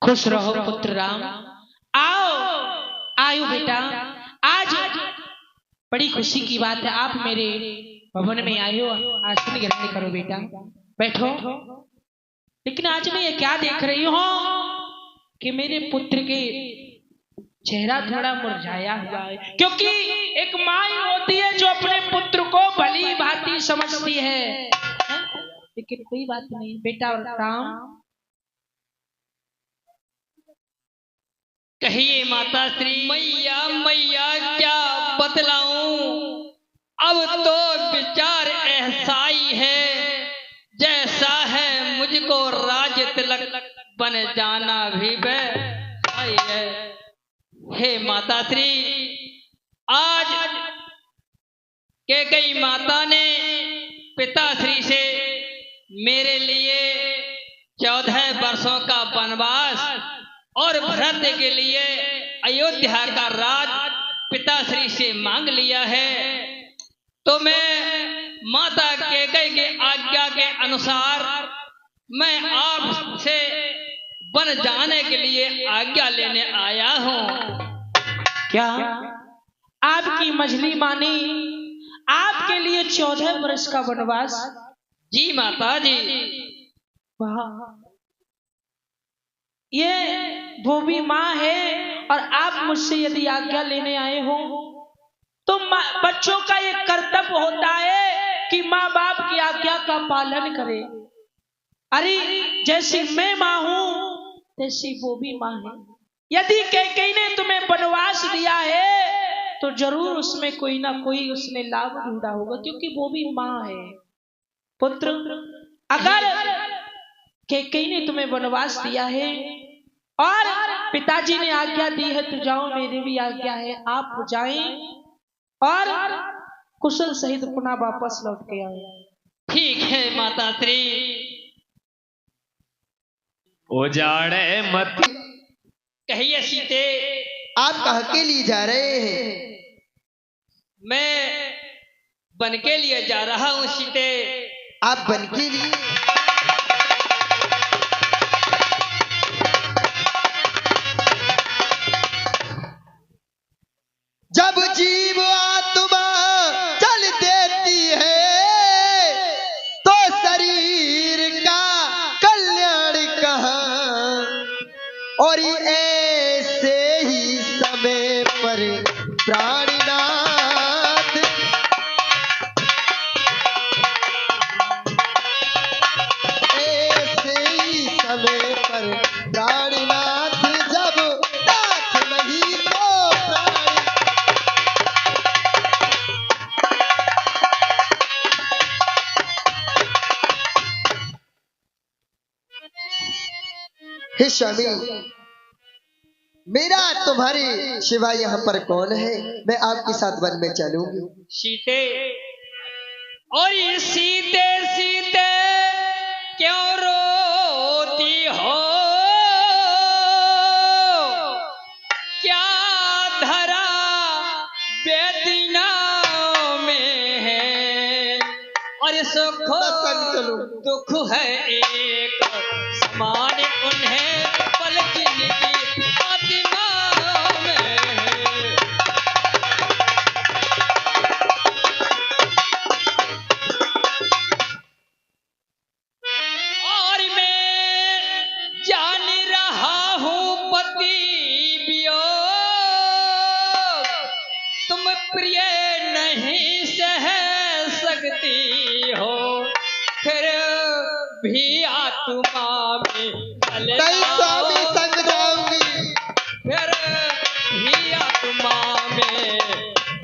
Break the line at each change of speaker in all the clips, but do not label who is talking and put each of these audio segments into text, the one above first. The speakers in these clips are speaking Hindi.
खुश रहो पुत्र राम। आओ आयु बेटा, आज बड़ी खुशी की बात है, आप मेरे भवन में आए हो, आसन ग्रहण करो बेटा, बैठो। लेकिन आज मैं ये क्या देख रही हूँ कि मेरे पुत्र के चेहरा थोड़ा मुरझाया हुआ है, क्योंकि एक माँ होती है जो अपने पुत्र को भली भांति समझती है। लेकिन कोई बात नहीं बेटा राम,
कहिए माता श्री। मैया मैया क्या बतलाऊं, अब तो विचार ऐसा ही है जैसा है मुझको राज तिलक बन जाना भी वैसा है। हे माता श्री, आज कैकेयी माता ने पिताश्री से मेरे लिए 14 वर्षों का वनवास और भरत के लिए अयोध्या का राज पिताश्री से मांग लिया है। तो मैं माता कैकेयी के आज्ञा के अनुसार मैं आपसे वन जाने के लिए आज्ञा लेने आया हूँ।
क्या आपकी मझली मानी आपके लिए 14 वर्ष का वनवास?
जी माता जी।
वाह, ये वो भी माँ है और आप मुझसे यदि आज्ञा लेने आए हो तो बच्चों का ये कर्तव्य होता है कि माँ बाप की आज्ञा का पालन करे। अरे जैसी मैं माँ हूं तैसी वो भी माँ है। यदि कैकेयी ने तुम्हें वनवास दिया है तो जरूर उसमें कोई ना कोई उसने लाभ ढूंढा होगा, क्योंकि वो भी माँ है। पुत्र, अगर कैकेयी ने तुम्हें वनवास दिया है और पिताजी ने आज्ञा दी है तो जाओ, मेरी भी आज्ञा है, आप जाएं और कुशल सहित पुनः वापस लौट के आए।
ठीक है माता श्री।
उजाड़े मत।
कहिए सीते,
आप कहाँ के लिए जा रहे हैं?
मैं बन के लिए जा रहा हूँ सीते।
आप बन के लिए? जब जीव आत्मा चल देती है तो शरीर का कल्याण कहाँ, और ऐसे ही समय पर प्राणनाथ, ऐसे ही समय पर प्राणनाथ, जब नाथ नहीं तो प्राण। हे स्वामी, मेरा तुम्हारे सिवा यहाँ पर कौन है? मैं आपके साथ वन में चलूंगी।
सीते, और ये सीते सीते क्यों रोती हो, क्या धरा बेदीना में है, और सुख दुख है एक समान उन्हें पल जिंदगी फातिमा में है। और मैं जान रहा हूँ पति वियोग तुम प्रिय नहीं सह सकती हो, फिर भी आत्मा में
नहीं स्वामी, संग जाऊंगी।
फिर भी आत्मा में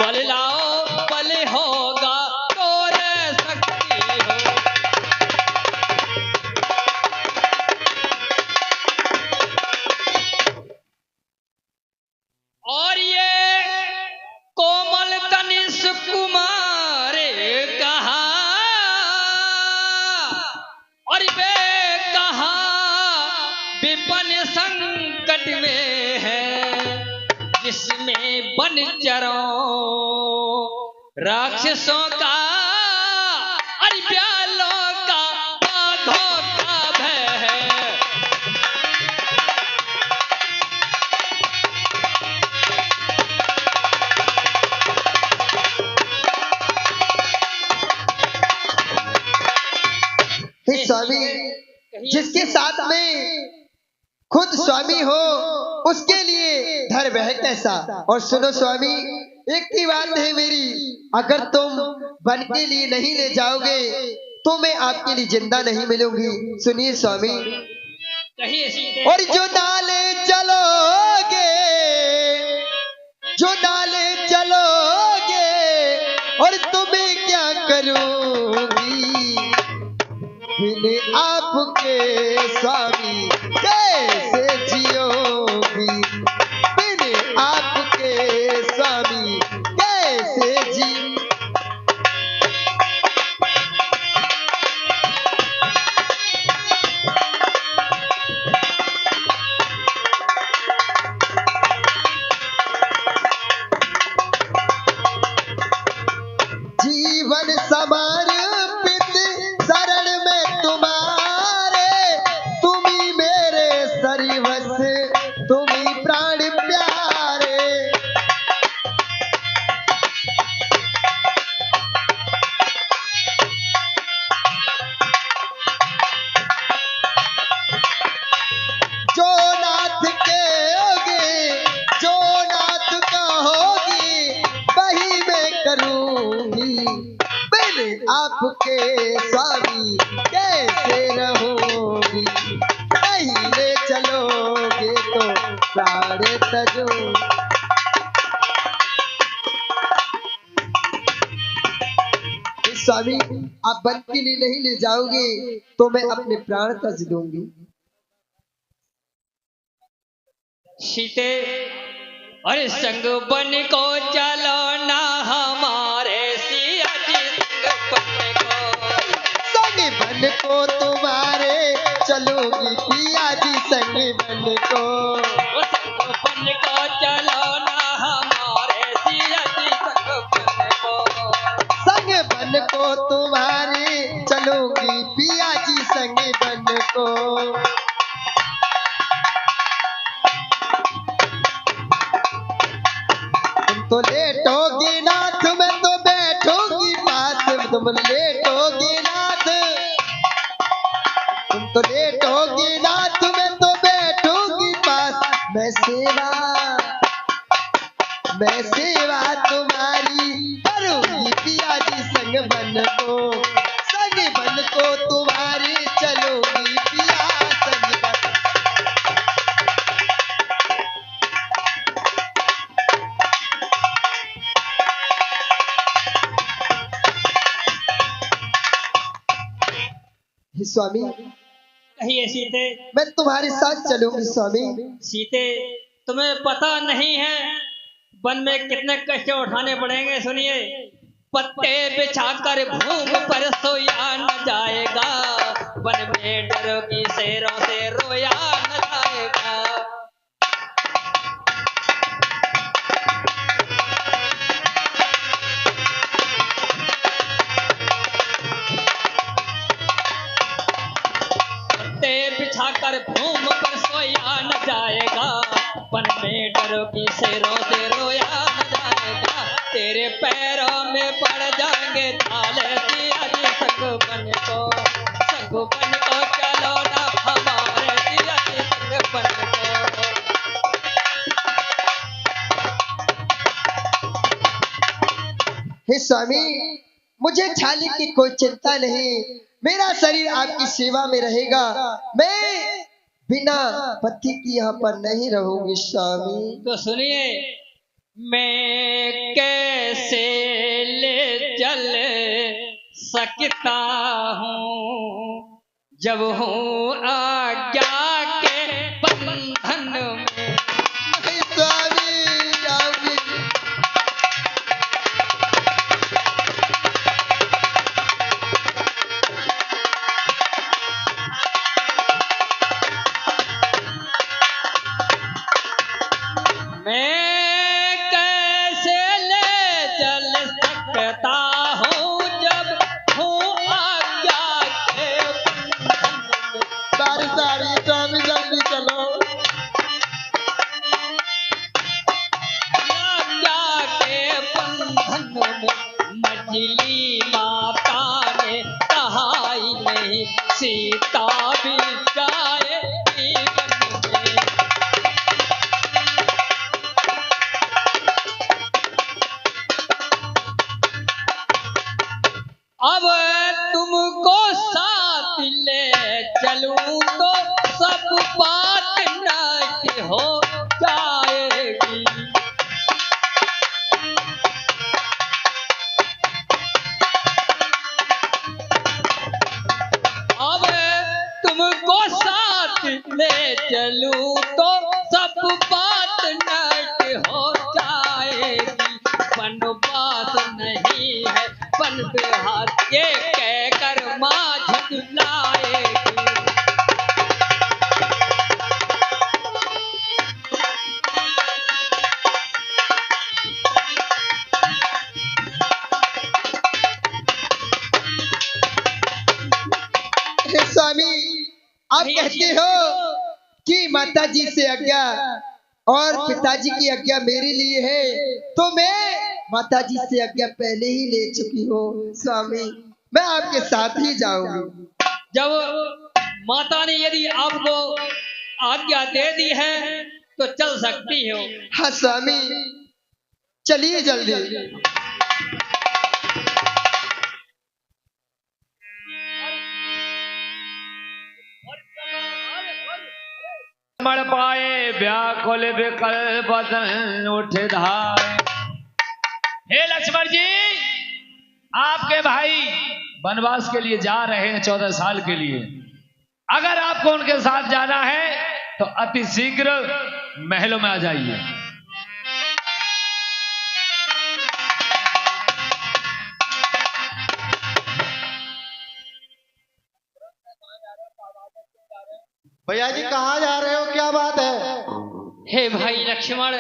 बल लाओ, बल होगा तो रह सकती हो। और ये कोमल तनिष कुमार कहा, और वे कहा विपन संकट में है, जिसमें बनचरों राक्षसों का और ब्यालों का बाघों का भय है।
जिसके साथ में खुद स्वामी हो उसके लिए धर वह कैसा। और सुनो स्वामी, एक ही बात है मेरी, अगर तुम वन के लिए नहीं ले जाओगे तो मैं आपके लिए जिंदा नहीं मिलूंगी। सुनिए स्वामी,
कहिए सीते।
और जो नाले चलोगे, जो नाले चलोगे, और तुम्हें क्या करूंगी बिन आपके स्वामी, कैसे जियोगी बिन आपके स्वामी, कैसे जी। जीवन समर्पित शरण में तुम्हारे, तुम ही मेरे सर्वस्व, तुम ही प्राण प्यारे। जो नाथ के होगे, जो नाथ का होगी, वही मैं करूंगी बिन आपके स्वामी, कैसे रहूंगी। नहीं ले चलोगे तो प्राण तजो। स्वामी, आप वन के लिए नहीं ले जाओगे तो मैं अपने प्राण तज दूंगी।
सीते, अरे संग बन को चलो ना हमारे सिया जी, संग बन को।
संग बन को तुम्हारे चलूंगी पिया जी, संग बन को।
ओ संग बन को चलो ना हमारे सिया जी, संग बन को।
संग बन को तुम्हारे चलूंगी पिया जी, संग बन को। तुम तो लेटोगी नाथ, मैं तो बैठूंगी पास। तुम लेटोगी नाथ, तुम तो लेटोगी नाथ, मैं तो बैठूंगी पास। मैं सेवा तुम्हारी करूंगी पिया जी, संग बन को। संग बन को तुम्हारी चलूंगी पिया, संग बन। हे स्वामी,
कहिए सीते।
मैं तुम्हारे साथ चलूंगी स्वामी।
सीते, तुम्हें पता नहीं है वन में कितने कष्ट उठाने पड़ेंगे। सुनिए, पत्ते बिछाकर भूम पर सोया न जाएगा, वन में डरोगी शेरों से रोया न जाएगा। पत्ते बिछाकर भूम पर सोया न जाएगा, वन में डरोगी शेरों से रोया न जाएगा। तेरे पैरों में पड़ जाएंगे छाले सिया जी, संग बन को। संग बन को चलो ना हमारे सिया जी, संग बन को।
हे स्वामी, मुझे छाले की कोई चिंता नहीं, मेरा शरीर आपकी सेवा में रहेगा। मैं बिना पति की यहाँ पर नहीं रहूंगी स्वामी।
तो सुनिए, मैं कैसे ले चल सकता हूँ जब हूँ आज्ञा के बंधन में।
हे स्वामी, स्वामी।
मैं कैसे ले चल सकता हूँ जब हूँ आज्ञा के बंधन में।
सारी सारी स्वामी, जल्दी चलो।
आज्ञा के बंधन में मछली माता ने कहा ही नहीं, सीता भी चलूं तो सब बात नट हो जाएगी। बनवास नहीं है बन बिहार, ये कहकर माँ झुलाएगी।
स्वामी, आप कहते हो कि माता जी से आज्ञा और पिताजी की आज्ञा मेरे लिए है, तो मैं माता जी से आज्ञा पहले ही ले चुकी हूँ स्वामी, मैं आपके साथ ही जाऊंगी।
जब माता ने यदि आपको आज्ञा दे दी है तो चल सकती हो।
हाँ स्वामी, चलिए जल्दी।
मर पाए व्याकुल विकल बदन उठ धार। हे लक्ष्मण जी, आपके भाई वनवास के लिए जा रहे हैं 14 साल के लिए। अगर आपको उनके साथ जाना है तो अति शीघ्र महलों में आ जाइए।
भैया जी कहाँ जा रहे हो, क्या बात है?
हे भाई लक्ष्मण,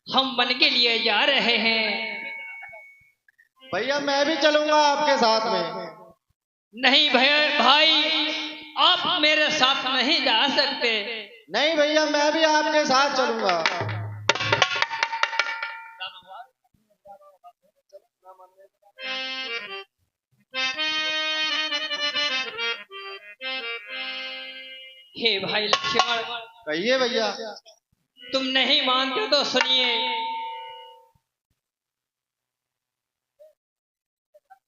हम वन के लिए जा रहे हैं।
भैया मैं भी चलूंगा आपके साथ में।
नहीं भैया भाई, आप मेरे साथ नहीं जा सकते।
नहीं भैया, मैं भी आपके साथ चलूंगा।
हे भाई लक्ष्मण,
कहिए भैया।
तुम नहीं मानते तो सुनिए।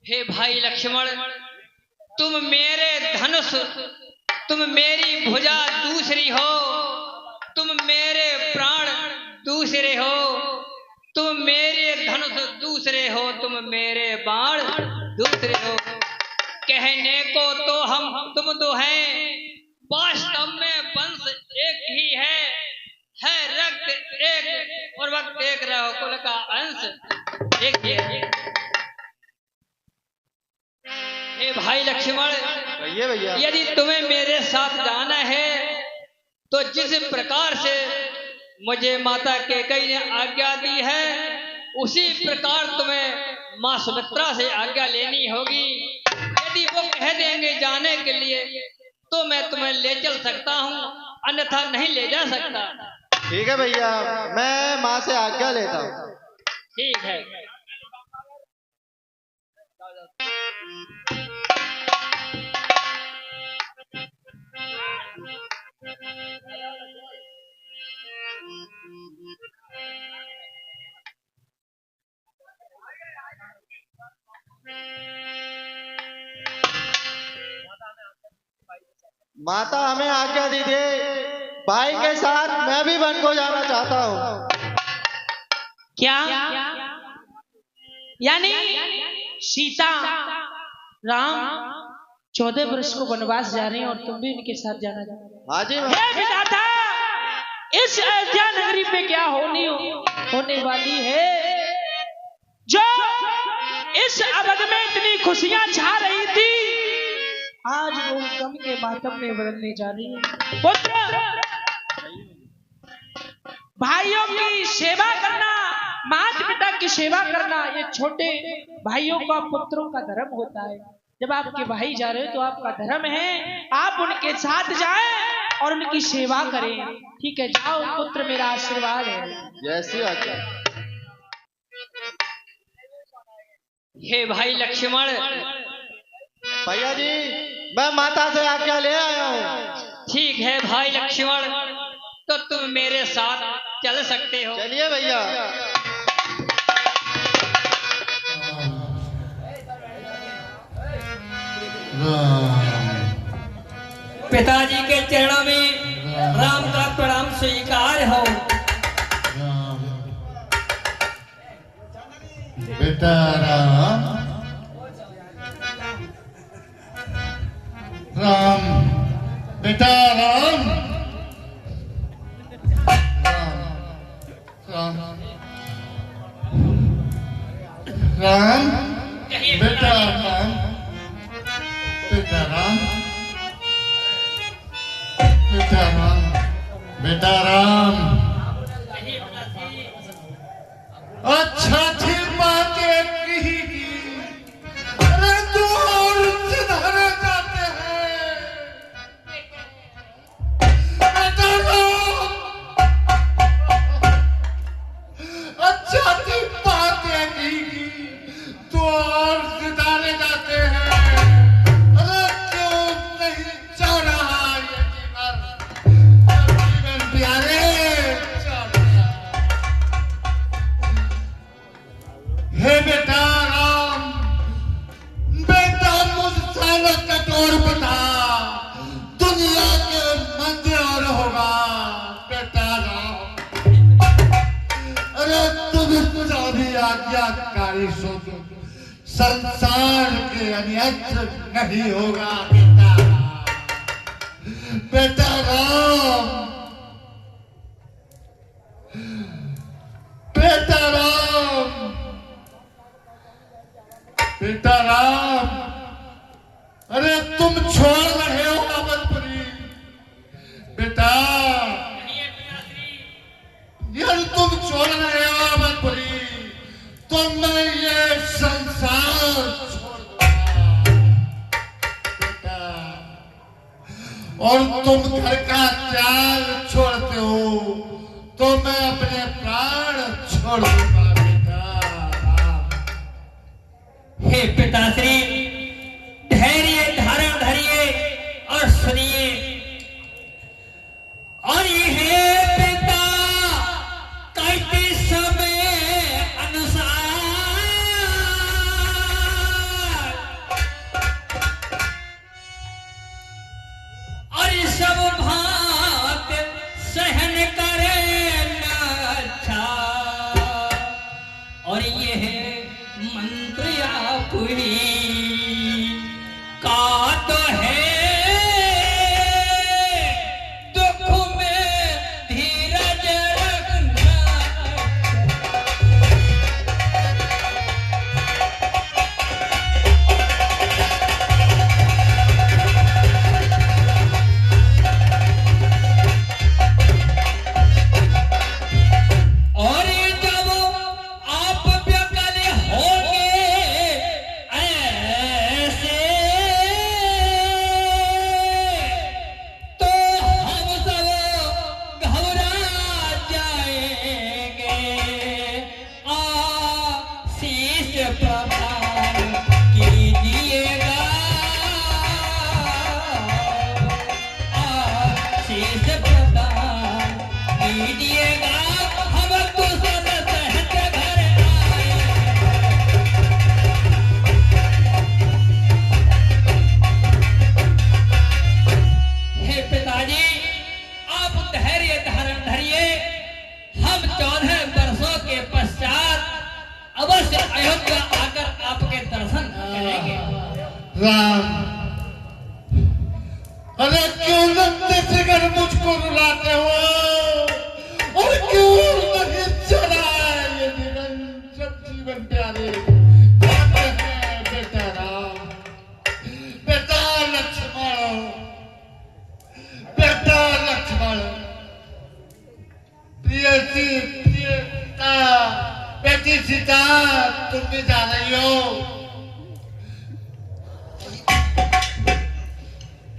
हे भाई लक्ष्मण, तुम मेरे धनुष, तुम मेरी भुजा दूसरी हो, तुम मेरे प्राण दूसरे हो, तुम मेरे धनुष दूसरे हो, तुम मेरे बाण दूसरे हो। कहने को तो हम तुम दो हैं, वास्तव में वंश एक ही है रक्त एक और वक्त एक, रहो कुल का अंश एक ही है। हे भाई लक्ष्मण,
कहिए भैया।
यदि तुम्हें मेरे साथ जाना है तो जिस प्रकार से मुझे माता कैकेयी ने आज्ञा दी है, उसी प्रकार तुम्हें माँ सुमित्रा से आज्ञा लेनी होगी। यदि वो कह देंगे जाने के लिए तो मैं तुम्हें ले चल सकता हूँ, अन्यथा नहीं ले जा सकता।
ठीक है भैया, मैं माँ से आज्ञा लेता हूँ।
ठीक है।
माता हमें आज्ञा दीजिए, भाई के साथ मैं भी वन को जाना चाहता हूँ।
क्या? यानी सीता राम 14 वर्ष को वनवास जा रहे हैं और तुम भी इनके साथ जाना चाहते हो?
हाँ जी।
हे विधाता, इस अयोध्या नगरी पे क्या होने वाली है जो इस अवध में इतनी खुशियां छा रही थी, आज वो गम के मातम में बदलने जा रही है। पुत्र, भाइयों की सेवा करना, माता पिता की सेवा करना, ये छोटे भाइयों का, पुत्रों का धर्म होता है। जब आपके भाई जा रहे हो तो आपका धर्म है आप उनके साथ जाएं और उनकी सेवा करें। ठीक है, जाओ पुत्र, मेरा आशीर्वाद है।
जैसी आज्ञा।
हे भाई लक्ष्मण,
भैया जी मैं माता से आज्ञा ले आया हूँ।
ठीक है भाई लक्ष्मण, तो तुम मेरे साथ चल सकते हो।
चलिए भैया।
पिताजी के चरणों में राम का प्रणाम स्वीकार हो।
बेटा राम, राम बेटा राम, राम राम बेटा राम बेटा राम बेटा राम बेटा राम अच्छा थी बातें कही की अरे तू और सुधारे जाते हैं बेटा राम अच्छा थी बातें कही की तो और सुधारे जाते हैं अरे क्यों नहीं चाह रहा ये जीवन प्यारे हे बेटा राम बेटा मुझसे न कठोर बता दुनिया के मंदिर और होगा बेटा राम अरे तुम कुछ अभी आज्ञाकारी सोचो संसार के अन्यत्र नहीं होगा बेटा राम बेटा राम बेटा राम अरे तुम छोड़ रहे हो अवधपुरी बेटा यदि तुम छोड़ रहे हो अवधपुरी तो मैं ये संसार छोड़ दूंगा बेटा और तुम घर का त्याग छोड़ते हो तो मैं अपने प्राण छोड़ दूंगा बेटा
हे पिताश्री धैर्य धारण धरिए और सुनिए और ये है पिता कहते समय अनुसार और ये सब भात सहन करे न अच्छा और ये है मंत्र पूरी का तो है दुख में धीरज रखना और जब आप व्यकल होंगे ऐसे तो हम सब घबरा जाएंगे आशीष प्रदान कीजिएगा आशीष प्रदान कीजिएगा हम कुशल सहज घर आए हे पिताजी आप धैर्य धारण धरिए हम 14 वर्षों के पश्चात अवश्य अयोध्या आकर आपके दर्शन करेंगे
राम अरे क्यों लगते फिगर मुझको रुलाते हो और क्यों नहीं चला ये निरंजन जीवन प्यारे जाते हैं बेटा राम बेटा लक्ष्मण बेटा लक्ष्मण प्रिय सीता बेटी सीता तुम भी जा रही हो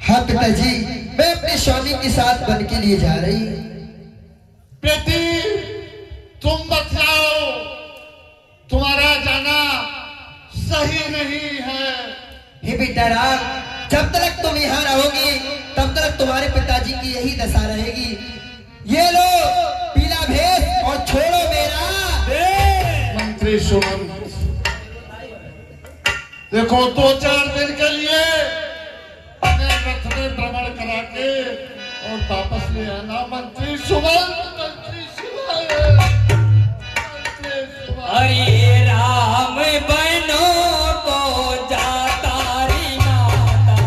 हाँ पिताजी मैं अपने स्वामी के साथ वन के लिए जा रही हूँ
बेटी तुम मत जाओ तुम्हारा जाना सही नहीं है
हे बेटा राम जब तक तुम यहाँ रहोगी तब तक तुम्हारे पिताजी की यही दशा रहेगी ये लो पीला भेष और छोड़ो मेरा
मंत्री सुमंत देखो 2-4 दिन के लिए अपने रथ में भ्रमण करा के और वापस ले आना मंत्री सुमंत मंत्री सुमंत मंत्री सुमंत
हरे राम बनो को जाता री माता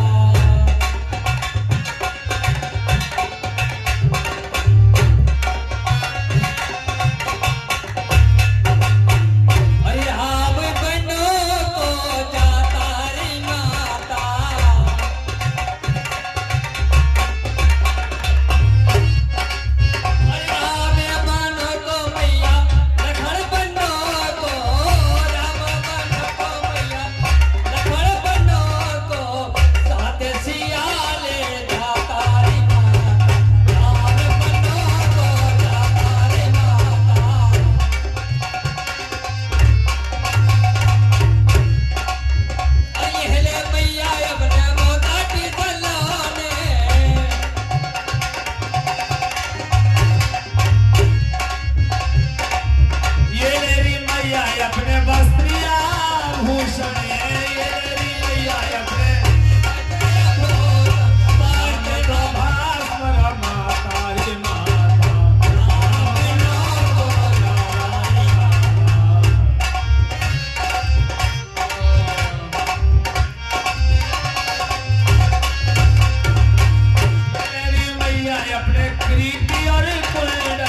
अपने कृति और कुंडल,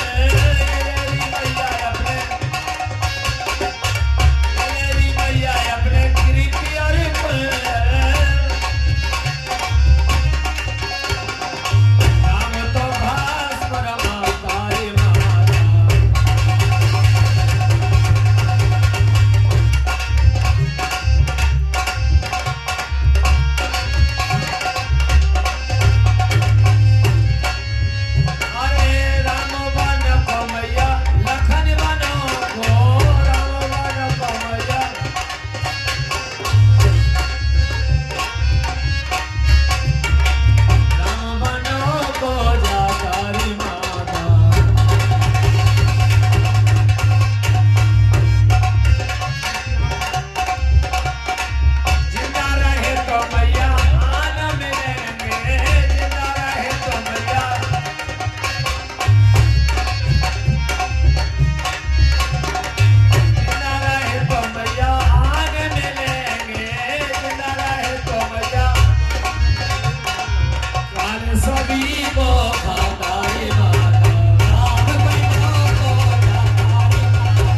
लेरी मैया अपने कृति और कुंडल, राम तो भास परमाता रे माता। अरे राम बन पमैया लखन बनो को, राम बन पमैया राम बनो को जाता रे माता। जिंदा रहे तो मैया आन मिलेंगे, जिंदा रहे तो मैया जिंदा रहे तो मैया आन मिलेंगे, जिंदा रहे तो मैया काल सभी को खाता रे माता। राम बनो को जाता रे माता।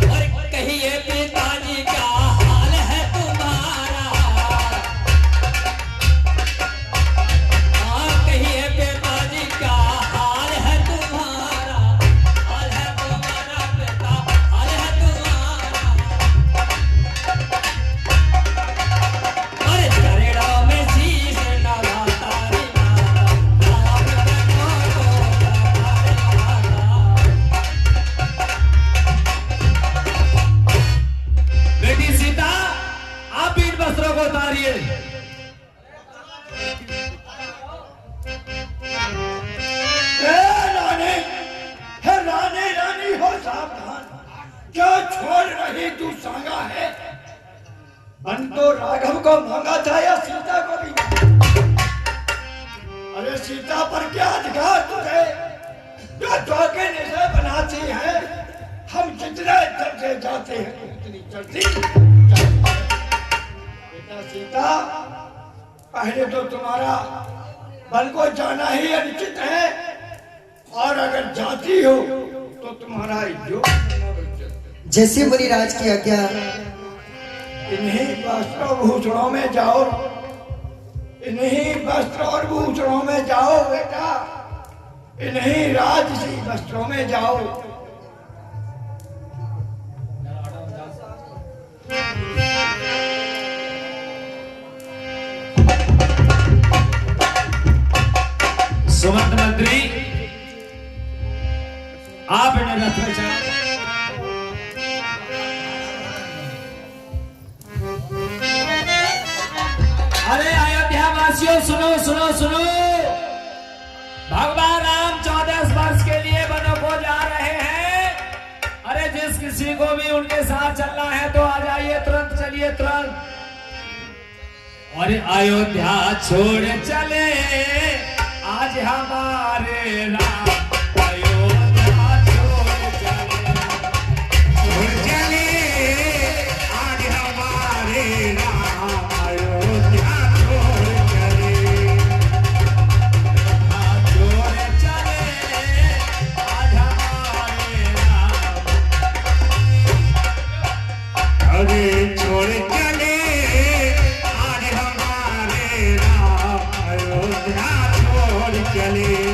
और कहिए पिताजी क्या हाल है तुम्हारा, हाँ कहिए पिताजी क्या हाल है तुम्हारा, हाल है तुम्हारा पिता, हाल है तुम्हारा। अरे करेड़ा में शीश नवाता रे माता, राम बनो को जाता रे माता। बेटी सीता आप इन वस्त्रों को उतारिए।
रानी रानी हो सावधान, क्या छोड़ रही तू सांगा है? मन तो राघव को मांगा था या सीता को भी? अरे सीता पर क्या अधिकार तुझे जो धोखे निशा बनाती है? हम जितने चलते जाते हैं उतनी चलती बेटा सीता, पहले तो तुम्हारा बल को जाना ही अनुचित है, और अगर जाती हो तो तुम्हारा योग
जैसे मुनिराज की आज्ञा।
इन्हीं वस्त्र और भूषणों में जाओ, इन्हीं वस्त्र और भूषणों में जाओ बेटा, इन्हीं राजसी वस्त्रों में जाओ।
सुमंत मंत्री आप इन्हें रथ में चढ़ाओ। अरे अयोध्या वासियों सुनो सुनो सुनो, भगवान राम 14 वर्ष के लिए वनों को जा रहे हैं। अरे जिस किसी को भी उनके साथ चलना है तो आ जाइए, तुरंत चलिए तुरंत। और अयोध्या छोड़ चले आज हमारे राम, अयोध्या छोड़ चले आज हमारे राम, अयोध्या छोड़ चले आज हमारे राम। अरे छोड़ चले आज हमारे राम, अयोध्या छोड़ चले।